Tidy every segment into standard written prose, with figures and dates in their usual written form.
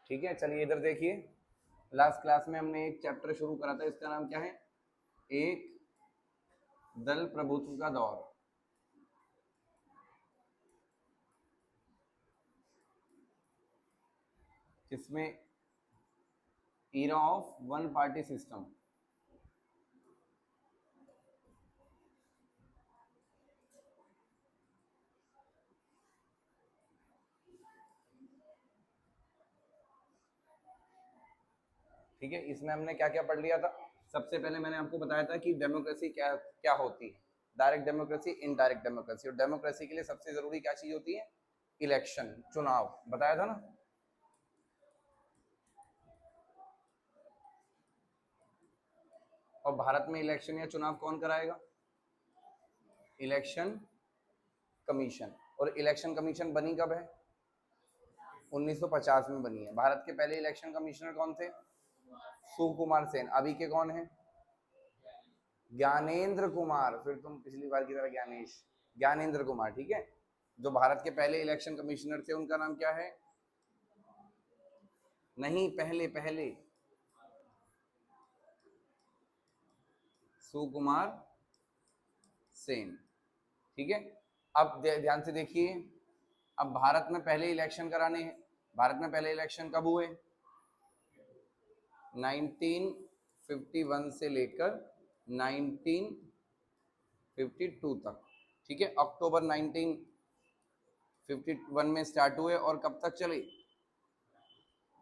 ठीक है, चलिए इधर देखिए। लास्ट क्लास में हमने एक चैप्टर शुरू करा था, इसका नाम क्या है? एक दल प्रभुत्व का दौर। जिसमें era of one party system. ठीक है, इसमें हमने क्या क्या पढ़ लिया था? सबसे पहले मैंने आपको बताया था कि डेमोक्रेसी क्या क्या होती है, डायरेक्ट डेमोक्रेसी, इनडायरेक्ट डेमोक्रेसी। और डेमोक्रेसी के लिए सबसे जरूरी क्या चीज होती है? इलेक्शन, चुनाव, बताया था ना। और भारत में इलेक्शन या चुनाव कौन कराएगा? Election commission. और इलेक्शन कमीशन बनी कब है? 1950 में बनी है। भारत के पहले इलेक्शन कमिश्नर कौन थे? सुकुमार सेन। अभी के कौन है? ज्ञानेंद्र कुमार। फिर तुम पिछली बार की तरह ज्ञानेश, ज्ञानेंद्र कुमार। ठीक है, जो भारत के पहले इलेक्शन कमिश्नर थे उनका नाम क्या है? नहीं, पहले पहले सुकुमार सेन। ठीक है, अब ध्यान से देखिए। अब भारत में पहले इलेक्शन कराने हैं। भारत में पहले इलेक्शन कब हुए? 1951 से लेकर 1952 तक। ठीक है, अक्टूबर 1951 में स्टार्ट हुए और कब तक चले?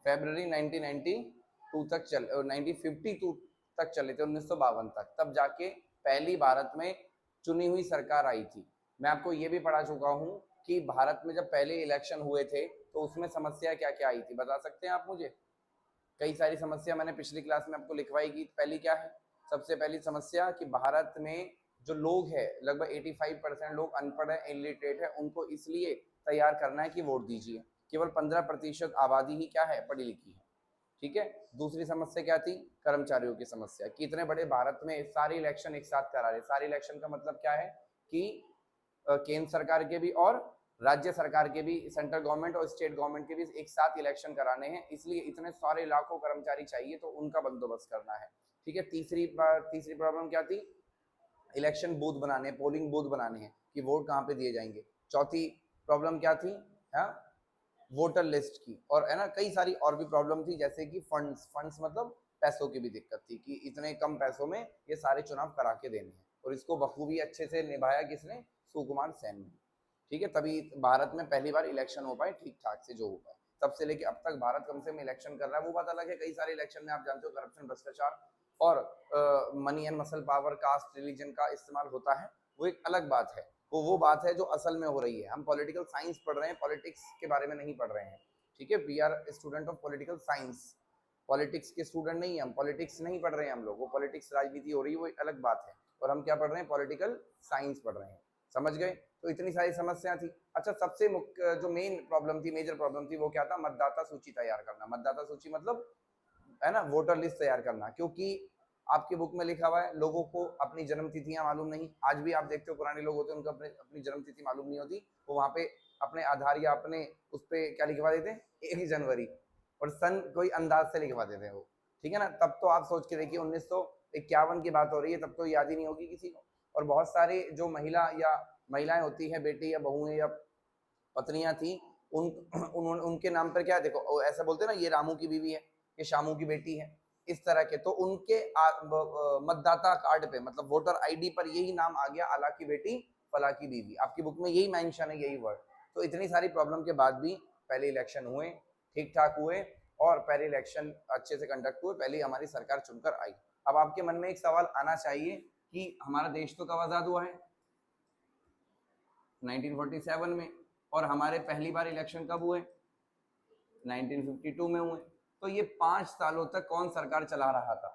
फरवरी 1992 तक चले, 1952 तक चले थे, 1952 तक। तब जाके पहली भारत में चुनी हुई सरकार आई थी। मैं आपको ये भी पढ़ा चुका हूँ कि भारत में जब पहले इलेक्शन हुए थे तो उसमें समस्या क्या क्या आई थी, बता सकते हैं आप मुझे? कई सारी समस्या मैंने पिछली क्लास में आपको लिखवाई की। पहली क्या है? सबसे पहली समस्या कि भारत में जो लोग हैं, लगभग 85% लोग अनपढ़ है, इलिटरेट है। उनको इसलिए तैयार करना है कि वोट दीजिए। केवल 15% आबादी ही क्या है? पढ़ी लिखी है। ठीक है, दूसरी समस्या क्या थी? कर्मचारियों की समस्या। कि इतने बड़े भारत में सारे इलेक्शन एक साथ करा रहे। सारे इलेक्शन का मतलब क्या है? कि केंद्र सरकार के भी और राज्य सरकार के भी, सेंट्रल गवर्नमेंट और स्टेट गवर्नमेंट के भी एक साथ इलेक्शन कराने हैं, इसलिए इतने सारे लाखों कर्मचारी चाहिए, तो उनका बंदोबस्त करना है। ठीक है, तीसरी प्रॉब्लम क्या थी? इलेक्शन बूथ बनाने, पोलिंग बूथ बनाने हैं कि वोट कहाँ पे दिए जाएंगे। चौथी प्रॉब्लम क्या थी? हाँ, वोटर लिस्ट की। और है ना, कई सारी और भी प्रॉब्लम थी, जैसे कि फंड्स मतलब पैसों की भी दिक्कत थी कि इतने कम पैसों में ये सारे चुनाव करा के देने हैं। और इसको बखूबी अच्छे से निभाया किसने? सुकुमार सेन ने। ठीक है, तभी भारत में पहली बार इलेक्शन हो पाए ठीक ठाक से, जो हो पाए। तब से लेके अब तक भारत कम से कम इलेक्शन कर रहा है, वो बात अलग है। कई सारे इलेक्शन में आप जानते हो करप्शन, भ्रष्टाचार और money and muscle power, caste, religion का इस्तेमाल होता है, वो एक अलग बात है। वो बात है जो असल में हो रही है। हम पॉलिटिकल साइंस पढ़ रहे हैं, पॉलिटिक्स के बारे में नहीं पढ़ रहे हैं। ठीक है, we are student of political science. Politics के स्टूडेंट नहीं है हम, पॉलिटिक्स नहीं पढ़ रहे हैं हम लोग। वो पॉलिटिक्स राजनीति हो रही है, वो एक अलग बात है। और हम क्या पढ़ रहे हैं? पॉलिटिकल साइंस पढ़ रहे हैं। समझ गए? तो इतनी सारी समस्या थी। अच्छा, सबसे मुख्य जो मेन प्रॉब्लम थी, मेजर प्रॉब्लम थी, वो क्या था? मतदाता सूची तैयार करना। मतदाता सूची मतलब है ना, वोटर लिस्ट तैयार करना। क्योंकि आपकी बुक में लिखा हुआ है लोगों को अपनी जन्म तिथियां मालूम नहीं। आज भी आप देखते हो पुराने लोग होते हैं, उनको अपनी जन्म तिथि मालूम नहीं होती। वो वहां पे अपने आधार या अपने उस पर क्या लिखवा देते हैं? 1 जनवरी। और सन कोई अंदाज से लिखवा देते हैं वो। ठीक है ना, तब तो आप सोच के देखिए 1951 की बात हो रही है, तब तो याद ही नहीं होगी किसी को। और बहुत सारे जो महिलाएं होती है, बेटी या बहुएं या पत्नियां थी, उनके नाम पर क्या, देखो ऐसा बोलते हैं ना, ये रामू की बीवी है, ये शामू की बेटी है, इस तरह के। तो उनके मतदाता कार्ड पे, मतलब वोटर आईडी पर यही नाम आ गया, आला की बेटी फला की बीवी। आपकी बुक में यही मेंशन है, यही वर्ड। तो इतनी सारी प्रॉब्लम के बाद भी पहले इलेक्शन हुए, ठीक ठाक हुए, और पहले इलेक्शन अच्छे से कंडक्ट हुए, पहले हमारी सरकार चुनकर आई। अब आपके मन में एक सवाल आना चाहिए कि हमारा देश तो कब आजाद हुआ है? 1947 में। और हमारे पहली बार इलेक्शन कब हुए? 1952 में हुए। तो ये 5 सालों तक कौन सरकार चला रहा था?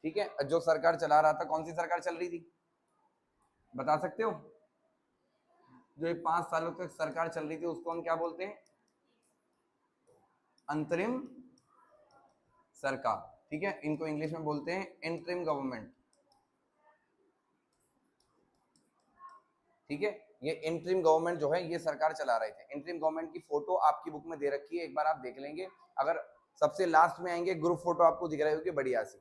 ठीक है, जो सरकार चला रहा था, कौन सी सरकार चल रही थी, बता सकते हो? जो ये 5 सालों तक सरकार चल रही थी, उसको हम क्या बोलते हैं? अंतरिम सरकार। ठीक है, इनको इंग्लिश में बोलते हैं इंटरिम गवर्नमेंट। ठीक है, ये इंटरिम गवर्नमेंट जो है, ये सरकार चला रहे थे। इंटरिम गवर्नमेंट की फोटो आपकी बुक में दे रखी है, एक बार आप देख लेंगे। अगर सबसे लास्ट में आएंगे, ग्रुप फोटो आपको दिख रही होगी बढ़िया सी,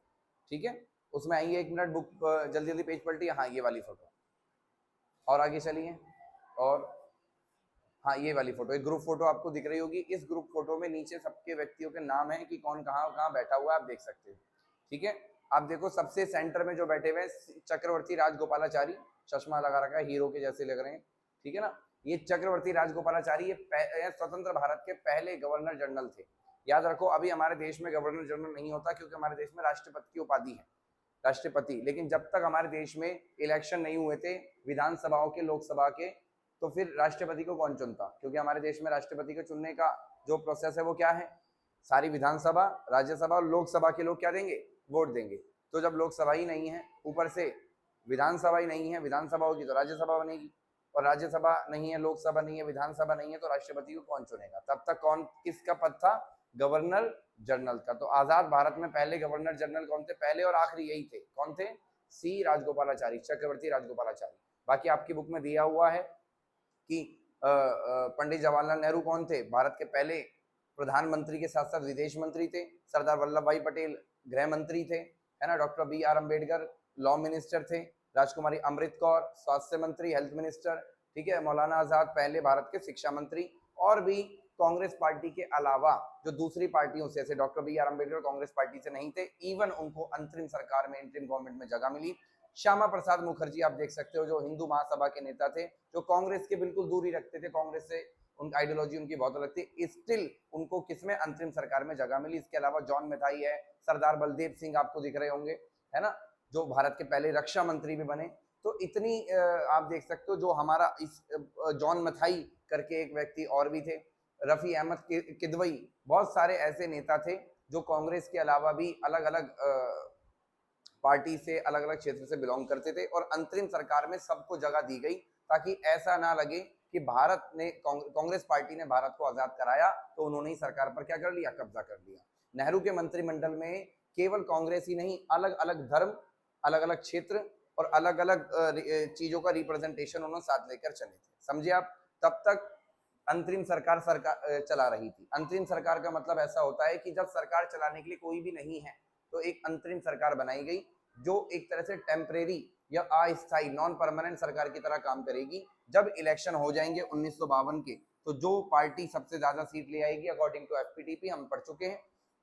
ठीक है, उसमें आएंगे, 1 मिनट बुक जल्दी जल्दी पेज पलटिए, हाँ ये वाली फोटो, और आगे चलिए, और हाँ ये वाली फोटो, एक ग्रुप फोटो आपको दिख रही होगी। इस ग्रुप फोटो में नीचे सबके व्यक्तियों के नाम है कि कौन कहाँ कहाँ बैठा हुआ है, आप देख सकते हो, ठीक है। आप देखो सबसे सेंटर में जो बैठे हुए हैं चक्रवर्ती राजगोपालाचारी, चश्मा लगा रखा है, हीरो के जैसे लग रहे हैं, ठीक है ना। ये चक्रवर्ती राजगोपालाचारी ये स्वतंत्र भारत के पहले गवर्नर जनरल थे। याद रखो अभी हमारे देश में गवर्नर जनरल नहीं होता क्योंकि हमारे देश में राष्ट्रपति की उपाधि है, राष्ट्रपति। लेकिन जब तक हमारे देश में इलेक्शन नहीं हुए थे विधानसभाओं के, लोकसभा के, तो फिर राष्ट्रपति को कौन चुनता, क्योंकि हमारे देश में राष्ट्रपति को चुनने का जो प्रोसेस है वो क्या है, सारी विधानसभा, राज्यसभा और लोकसभा के लोग क्या देंगे, वोट देंगे। तो जब लोकसभा ही नहीं है, ऊपर से विधानसभा ही नहीं है, विधानसभा होगी तो राज्यसभा बनेगी, और राज्यसभा नहीं है, लोकसभा नहीं है, विधानसभा नहीं है, तो राष्ट्रपति को कौन चुनेगा। तब तक कौन किसका पद था, गवर्नर जनरल का। तो आजाद भारत में पहले गवर्नर जनरल कौन थे, पहले और आखिरी यही थे, कौन थे, सी राजगोपालाचारी, चक्रवर्ती राजगोपालाचारी। बाकी आपकी बुक में दिया हुआ है कि पंडित जवाहरलाल नेहरू कौन थे, भारत के पहले प्रधानमंत्री के साथ साथ विदेश मंत्री थे। सरदार वल्लभ भाई पटेल गृह मंत्री थे, है ना। Doctor BR Ambedkar law minister थे। राजकुमारी अमृत कौर स्वास्थ्य मंत्री, हेल्थ मिनिस्टर, ठीक है। मौलाना आजाद पहले भारत के शिक्षा मंत्री। और भी कांग्रेस पार्टी के अलावा जो दूसरी पार्टियों से, जैसे doctor BR Ambedkar Congress party से नहीं थे, इवन उनको अंतरिम सरकार में, इंटरिम गवर्नमेंट में जगह मिली। श्यामा प्रसाद मुखर्जी आप देख सकते हो, जो हिंदू महासभा के नेता थे, जो कांग्रेस के बिल्कुल दूरी रखते थे, कांग्रेस से उनकी आइडियोलॉजी उनकी बहुत अलग थी, स्टिल उनको किसमें, अंतरिम सरकार में जगह मिली। इसके अलावा जॉन मथाई है, सरदार बलदेव सिंह आपको दिख रहे होंगे, है ना, जो भारत के पहले रक्षा मंत्री भी बने। तो इतनी आप देख सकते हो, जो हमारा इस जॉन मथाई करके एक व्यक्ति और भी थे, रफी अहमद किदवई, बहुत सारे ऐसे नेता थे जो कांग्रेस के अलावा भी अलग अलग पार्टी से, अलग अलग क्षेत्र से बिलोंग करते थे। और अंतरिम सरकार में सबको जगह दी गई ताकि ऐसा ना लगे कि भारत ने, कांग्रेस पार्टी ने भारत को आजाद कराया तो उन्होंने ही सरकार पर क्या कर लिया, कब्जा कर लिया। नेहरू के मंत्रिमंडल में केवल कांग्रेस ही नहीं, अलग अलग धर्म, अलग अलग क्षेत्र और अलग अलग चीजों का रिप्रेजेंटेशन उन्होंने साथ लेकर चले थे, समझे आप। तब तक अंतरिम सरकार चला रही थी। अंतरिम सरकार का मतलब ऐसा होता है कि जब सरकार चलाने के लिए कोई भी नहीं है तो एक अंतरिम सरकार बनाई गई, जो एक तरह से टेम्परेरी या अस्थायी, नॉन परमानेंट सरकार की तरह काम करेगी। जब इलेक्शन हो जाएंगे 1952 के, तो जो पार्टी सबसे ज्यादा सीट ले आएगी, अकॉर्डिंग टू FPTP हम पढ़ चुके हैं,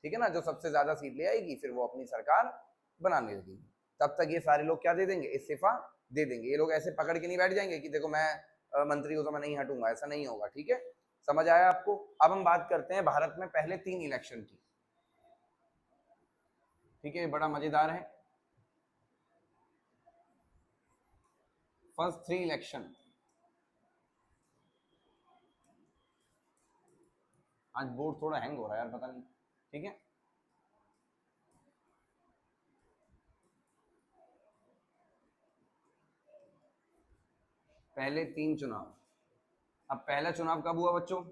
ठीक है ना, जो सबसे ज्यादा सीट ले आएगी फिर वो अपनी सरकार बनाने लगेगी। तब तक ये सारे लोग क्या दे देंगे, इस्तीफा दे देंगे। ये लोग ऐसे पकड़ के नहीं बैठ जाएंगे कि देखो मैं मंत्री हूं तो मैं नहीं हटूंगा, ऐसा नहीं होगा, ठीक है, समझ आया आपको। अब हम बात करते हैं भारत में पहले 3 इलेक्शन की, ठीक है, बड़ा मजेदार है। फर्स्ट 3 इलेक्शन, आज बोर्ड थोड़ा हैंग हो रहा है यार, पता नहीं, ठीक है। पहले 3 चुनाव। अब पहला चुनाव कब हुआ बच्चों,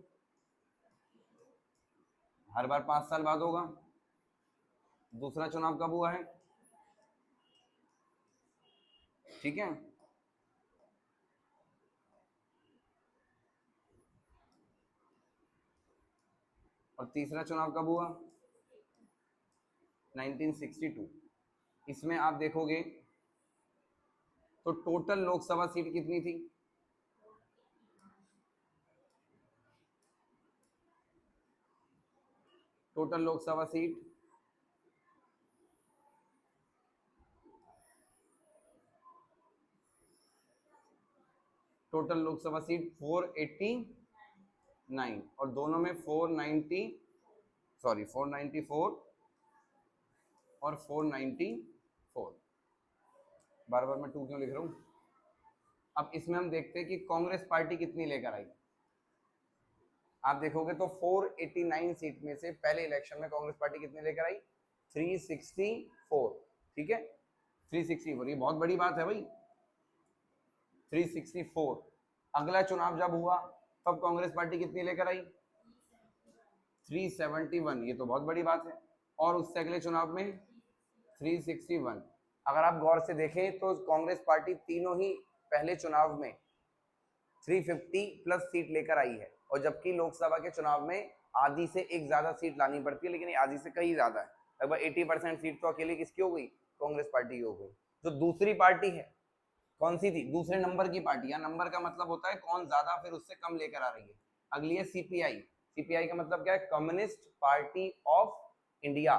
हर बार 5 साल बाद होगा। दूसरा चुनाव कब हुआ है, ठीक है। और तीसरा चुनाव कब हुआ, 1962। इसमें आप देखोगे तो टोटल लोकसभा सीट कितनी थी, total Lok Sabha seat total Lok Sabha seat 489, और दोनों में 494 और 494, बार बार मैं 2 क्यों लिख रहा हूं। अब इसमें हम देखते हैं कि कांग्रेस पार्टी कितनी लेकर आई। आप देखोगे तो 489 सीट में से पहले इलेक्शन में कांग्रेस पार्टी कितनी लेकर आई, 364, ठीक है, 364, ये बहुत बड़ी बात है भाई, 364। अगला चुनाव जब हुआ तब कांग्रेस पार्टी कितनी लेकर आई, 371, ये तो बहुत बड़ी बात है। और उससे अगले चुनाव में 361। अगर आप गौर से देखें तो कांग्रेस पार्टी तीनों ही पहले चुनाव में 350 प्लस सीट लेकर आई है, और जबकि लोकसभा के चुनाव में आधी से एक ज्यादा सीट लानी पड़ती है, लेकिन आधी से कहीं ज्यादा है, लगभग 80% सीट तो अकेले किसकी हो गई, कांग्रेस पार्टी की हो गई। जो दूसरी पार्टी है कौन सी थी, दूसरे नंबर की पार्टी, या नंबर का मतलब होता है कौन ज्यादा फिर उससे कम लेकर आ रही है। अगली है सीपीआई। सीपीआई का मतलब क्या है, कम्युनिस्ट पार्टी ऑफ इंडिया,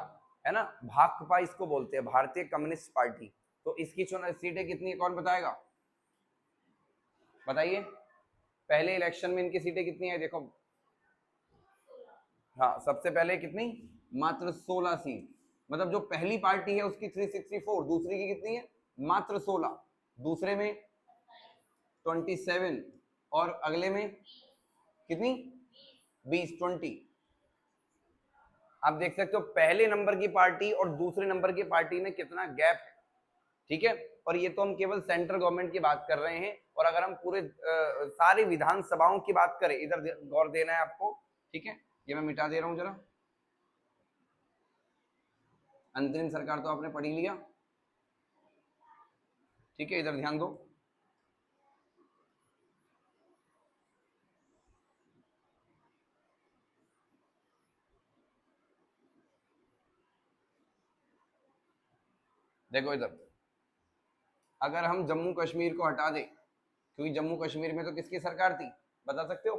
है ना, भाकपा इसको बोलते हैं, भारतीय कम्युनिस्ट पार्टी। तो इसकी सीटें कितनी है, कौन बताएगा, बताइए। पहले इलेक्शन में इनकी सीटें कितनी है, देखो, हाँ सबसे पहले कितनी, मात्र 16 सीट। मतलब जो पहली पार्टी है उसकी 364, दूसरी की कितनी है, मात्र 16, दूसरे में 27, और अगले में कितनी, 20, 20। आप देख सकते हो पहले नंबर की पार्टी और दूसरे नंबर की पार्टी में कितना गैप है, ठीक है। और ये तो हम केवल सेंट्रल गवर्नमेंट की बात कर रहे हैं, और अगर हम पूरे सारी विधानसभाओं की बात करें, इधर गौर देना है आपको, ठीक है। ये मैं मिटा दे रहा हूं जरा, अंतरिम सरकार तो आपने पढ़ ही लिया, ठीक है, इधर ध्यान दो। देखो इधर, अगर हम जम्मू कश्मीर को हटा दें, क्योंकि जम्मू कश्मीर में तो किसकी सरकार थी, बता सकते हो,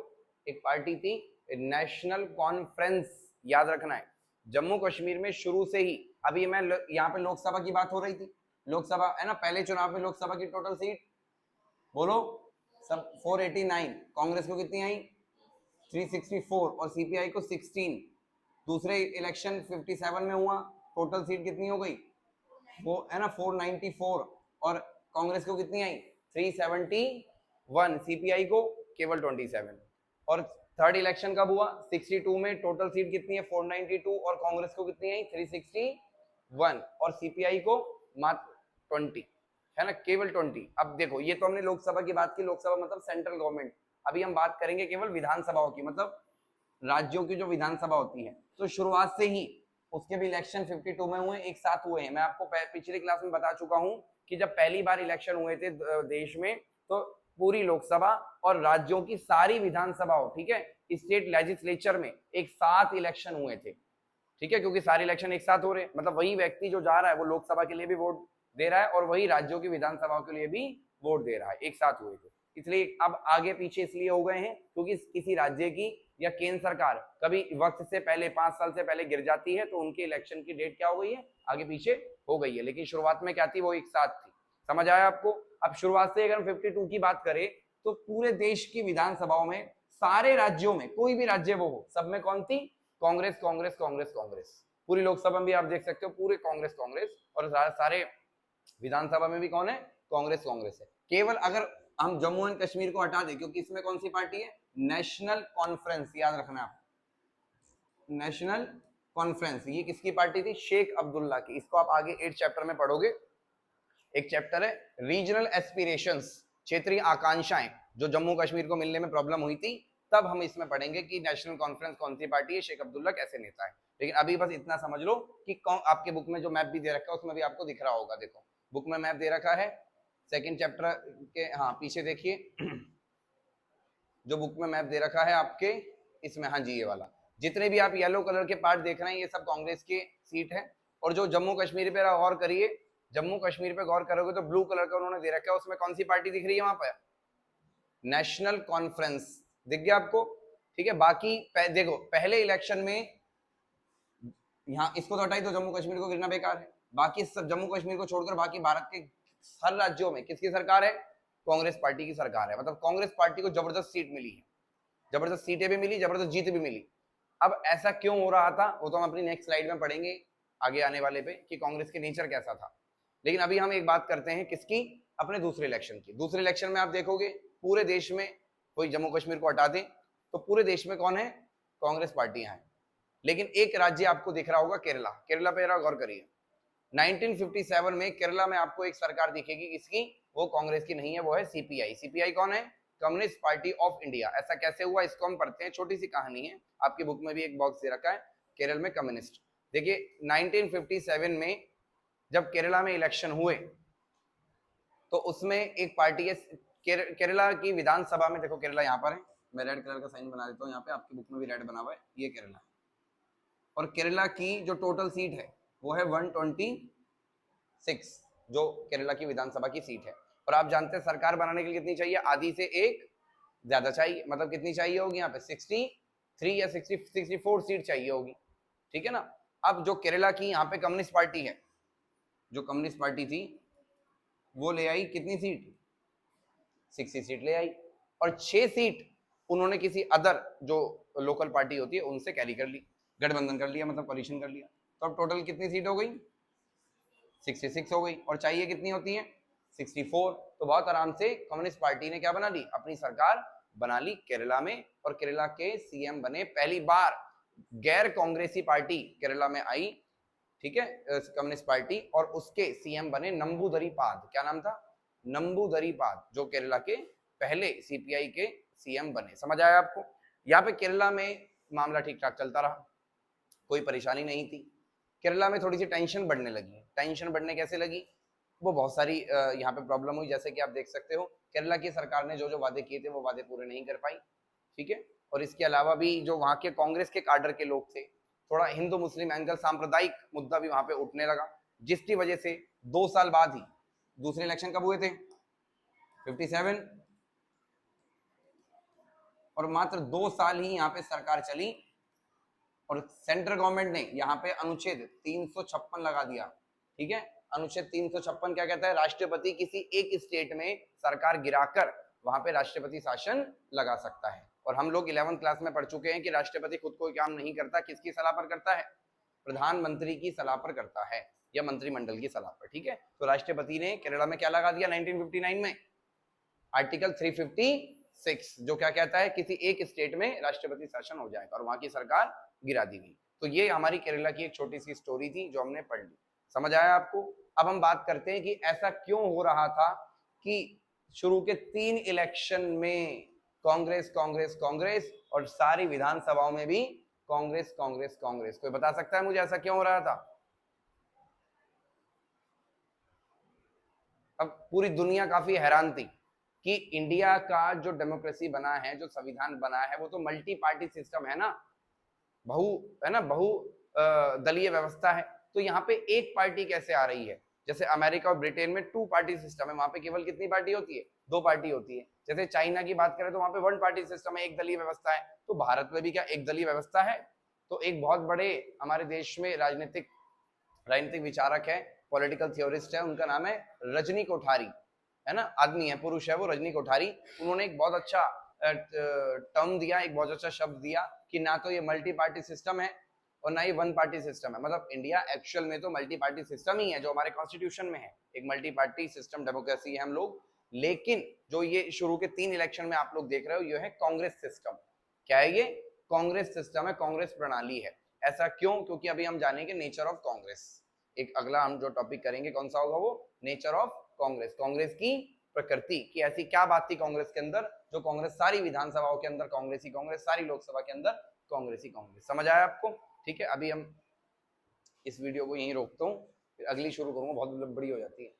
एक पार्टी थी नेशनल कॉन्फ्रेंस, याद रखना है। जम्मू कश्मीर में शुरू से ही, अभी मैं यहाँ पे लोकसभा की बात हो रही थी, लोकसभा है ना, पहले चुनाव में लोकसभा की टोटल सीट बोलो सब 489, कांग्रेस को कितनी आई 364 और सीपीआई को 16। दूसरे इलेक्शन 57 में हुआ, टोटल सीट कितनी हो गई, वो है ना 494, और कांग्रेस को कितनी आई 371, सीपीआई को केवल 27। और थर्ड इलेक्शन कब हुआ, 62 में, टोटल सीट कितनी है 492, और कांग्रेस को कितनी आई 361, और सीपीआई को मात्र 20, है ना, केवल 20। अब देखो ये तो हमने लोकसभा की बात की, लोकसभा मतलब सेंट्रल गवर्नमेंट। अभी हम बात करेंगे केवल विधानसभाओं की, मतलब राज्यों की जो विधानसभा होती है। तो शुरुआत से ही उसके भी इलेक्शन 52 में हुए, एक साथ हुए हैं। मैं आपको पिछली क्लास में बता चुका हूं कि जब पहली बार इलेक्शन हुए थे देश में, तो पूरी लोकसभा और राज्यों की सारी विधानसभाओं, ठीक है, स्टेट लेजिस्लेचर में एक साथ इलेक्शन हुए थे, ठीक है, क्योंकि सारे इलेक्शन एक साथ हो रहे हैं, मतलब वही व्यक्ति जो जा रहा है वो लोकसभा के लिए भी वोट दे रहा है और वही राज्यों की विधानसभाओं के लिए भी वोट दे रहा है, एक साथ हुए थे। इसलिए अब आगे पीछे इसलिए हो गए हैं क्योंकि किसी राज्य की या केंद्र सरकार कभी वक्त से पहले 5 साल से पहले गिर जाती है, तो उनके इलेक्शन की डेट क्या हो गई है, आगे पीछे हो गई है, लेकिन शुरुआत में क्या थी, वो एक साथ थी। समझ आया आपको। अब शुरुआत से अगर 52 की बात करें तो पूरे देश की विधानसभाओं में, सारे राज्यों में, कोई भी राज्य वो हो, सब में कौन थी, कांग्रेस कांग्रेस कांग्रेस कांग्रेस। पूरी लोकसभा में भी आप देख सकते हो पूरे कांग्रेस कांग्रेस, और सारे विधानसभा में भी कौन है, कांग्रेस कांग्रेस है। केवल अगर हम जम्मू एंड कश्मीर को हटा दें, क्योंकि इसमें कौन सी पार्टी है, नेशनल कॉन्फ्रेंस, याद रखना आप, नेशनल कॉन्फ्रेंस, ये किसकी पार्टी थी, शेख अब्दुल्ला की। इसको आप आगे 8 चैप्टर में पढ़ोगे। एक चैप्टर है रीजनल एस्पिरेशंस, क्षेत्रीय आकांक्षाएं, जो जम्मू कश्मीर को मिलने में प्रॉब्लम हुई थी, तब हम इसमें पढ़ेंगे कि नेशनल कॉन्फ्रेंस कौन सी पार्टी है, शेख अब्दुल्ला कैसे नेता है। लेकिन अभी बस इतना समझ लो कि आपके बुक में जो मैप भी दे रखा है उसमें भी आपको दिख रहा होगा, देखो बुक में मैप दे रखा है सेकंड चैप्टर के, हाँ पीछे देखिए जो बुक में मैप दे रखा है आपके इसमें, हाँ जी ये वाला, जितने भी आप येलो कलर के पार्ट देख रहे हैं ये सब कांग्रेस की सीट है। और जो जम्मू कश्मीर पे गौर करिए, जम्मू कश्मीर पे गौर करोगे तो ब्लू कलर का उन्होंने दे रखा है, उसमें कौन सी पार्टी दिख रही है वहां पर, नेशनल कॉन्फ्रेंस, दिख गया आपको, ठीक है। बाकी देखो पहले इलेक्शन में, यहाँ इसको तो हटाई, तो जम्मू कश्मीर को गिरना बेकार है, बाकी सब जम्मू कश्मीर को छोड़कर बाकी भारत के हर राज्यों में किसकी सरकार है, कांग्रेस पार्टी की सरकार है। मतलब कांग्रेस पार्टी को जबरदस्त सीट मिली है, जबरदस्त सीटें भी मिली, जबरदस्त जीत भी मिली। अब ऐसा क्यों हो रहा था वो तो हम अपनी नेक्स्ट स्लाइड में पढ़ेंगे आगे आने वाले पे कि कांग्रेस के नेचर कैसा था। लेकिन अभी हम एक बात करते हैं किसकी, अपने दूसरे इलेक्शन की। दूसरे इलेक्शन में आप देखोगे पूरे देश में, कोई जम्मू कश्मीर को हटा दे तो पूरे देश में कौन है, कांग्रेस पार्टियां हैं। लेकिन एक राज्य आपको दिख रहा होगा, केरला, केरला पे गौर करिए। 1957 में केरला में आपको एक सरकार दिखेगी, इसकी, वो कांग्रेस की नहीं है, वो है सीपीआई। सीपीआई कौन है, कम्युनिस्ट पार्टी ऑफ इंडिया। ऐसा कैसे हुआ इसको हम पढ़ते हैं, छोटी सी कहानी है, आपकी बुक में भी एक बॉक्स दे रखा है, केरल में कम्युनिस्ट। देखिए 1957 में जब केरला में इलेक्शन हुए तो उसमें एक पार्टी है, केरला की विधानसभा में, देखो केरला यहाँ पर है, मैं रेड कलर का साइन बना देता हूँ यहाँ पे, आपकी बुक में भी रेड बना हुआ है, ये केरला है। और केरला की जो टोटल सीट है वो है 126, जो केरला की विधानसभा की सीट है। और आप जानते हैं सरकार बनाने के लिए कितनी चाहिए, आधी से एक ज्यादा चाहिए, मतलब कितनी चाहिए होगी यहाँ पे 63 या 64 सीट चाहिए होगी, ठीक है ना। अब जो केरला की यहाँ पे कम्युनिस्ट पार्टी है, जो कम्युनिस्ट पार्टी थी वो ले आई कितनी सीट, 60 सीट ले आई, और 6 सीट उन्होंने किसी अदर जो लोकल पार्टी होती है उनसे कैरी कर ली, गठबंधन कर लिया, मतलब कोलिशन कर लिया। तो अब टोटल कितनी सीट हो गई, 66 हो गई, और चाहिए कितनी होती है 64। तो बहुत आराम से कम्युनिस्ट पार्टी ने क्या बना ली, अपनी सरकार बना ली केरला में, और केरला के सीएम बने, पहली बार गैर कांग्रेसी पार्टी केरला में आई, ठीक है, कम्युनिस्ट पार्टी, और उसके सीएम बने नंबूदरीपाद, क्या नाम था, नंबूदरीपाद, जो केरला के पहले सीपीआई के सीएम बने। समझ आया आपको। यहाँ पे केरला में मामला ठीक ठाक चलता रहा, कोई परेशानी नहीं थी। केरला में थोड़ी सी टेंशन बढ़ने लगी, टेंशन बढ़ने कैसे लगी, वो बहुत सारी यहाँ पे प्रॉब्लम हुई, जैसे कि आप देख सकते हो केरला की सरकार ने जो जो वादे किए थे वो वादे पूरे नहीं कर पाई, ठीक है। और इसके अलावा भी जो वहाँ के कांग्रेस के काडर के लोग थे, थोड़ा हिंदू मुस्लिम एंगल, सांप्रदायिक मुद्दा भी वहां पे उठने लगा, जिसकी वजह से 2 साल बाद ही, दूसरे इलेक्शन कब हुए थे 57, और मात्र 2 साल ही यहाँ पे सरकार चली, और सेंट्रल गवर्नमेंट ने यहाँ पे अनुच्छेद 356 लगा दिया, ठीक है। अनुच्छेद 356 क्या कहता है, राष्ट्रपति किसी एक स्टेट में सरकार गिराकर वहां पे राष्ट्रपति शासन लगा सकता है। और हम लोग 11वीं क्लास में पढ़ चुके हैं कि राष्ट्रपति खुद कोई काम नहीं करता, किसकी सलाह पर करता है, प्रधानमंत्री की सलाह पर करता है, या मंत्रिमंडल की सलाह पर, ठीक है। तो राष्ट्रपति ने केरला में क्या लगा दिया 1959 में, आर्टिकल 356, जो क्या कहता है, किसी एक स्टेट में राष्ट्रपति शासन हो जाएगा, और वहां की सरकार गिरा दी गई। तो ये हमारी केरला की एक छोटी सी स्टोरी थी जो हमने पढ़ ली। समझ आया आपको। अब हम बात करते हैं कि ऐसा क्यों हो रहा था कि शुरू के 3 इलेक्शन में कांग्रेस कांग्रेस कांग्रेस, और सारी विधानसभाओं में भी कांग्रेस कांग्रेस कांग्रेस। कोई बता सकता है मुझे ऐसा क्यों हो रहा था। अब पूरी दुनिया काफी हैरान थी कि इंडिया का जो डेमोक्रेसी बना है, जो संविधान बना है, वो तो मल्टी पार्टी सिस्टम है ना, बहु दलीय व्यवस्था है। तो यहाँ पे एक पार्टी कैसे आ रही है, जैसे अमेरिका और ब्रिटेन में 2 पार्टी सिस्टम है, वहां पे केवल कितनी पार्टी होती है, 2 पार्टी होती है। जैसे चाइना की बात करें तो वहां पे 1 पार्टी सिस्टम है, एक दलीय व्यवस्था है। तो भारत में भी क्या एक दलीय व्यवस्था है। तो एक बहुत बड़े हमारे देश में राजनीतिक विचारक है, पॉलिटिकल थियोरिस्ट है, उनका नाम है रजनी कोठारी, है ना, आदमी है, पुरुष है वो, रजनी कोठारी। उन्होंने एक बहुत अच्छा टर्म दिया, एक बहुत अच्छा शब्द दिया कि ना तो ये मल्टी पार्टी सिस्टम है और ना ही 1 पार्टी सिस्टम है। मतलब इंडिया एक्चुअल में तो मल्टी पार्टी सिस्टम ही है, जो हमारे कॉन्स्टिट्यूशन में है, एक मल्टी पार्टी सिस्टम डेमोक्रेसी है हम लोग। लेकिन जो ये शुरू के 3 इलेक्शन में आप लोग देख रहे हो, ये है कांग्रेस सिस्टम। क्या है ये, कांग्रेस सिस्टम है, कांग्रेस प्रणाली है। ऐसा क्यों, क्योंकि अभी हम जानेंगे नेचर ऑफ कांग्रेस। एक अगला हम जो टॉपिक करेंगे कौन सा होगा, वो नेचर ऑफ कांग्रेस, कांग्रेस की प्रकृति, कि ऐसी क्या बात थी कांग्रेस के अंदर, जो कांग्रेस सारी विधानसभाओं के अंदर कांग्रेस ही कांग्रेस, सारी लोकसभा के अंदर कांग्रेस ही कांग्रेस। समझ आया आपको। ठीक है, अभी हम इस वीडियो को यहीं रोकता हूँ, फिर अगली शुरू करूंगा, बहुत बड़ी हो जाती है।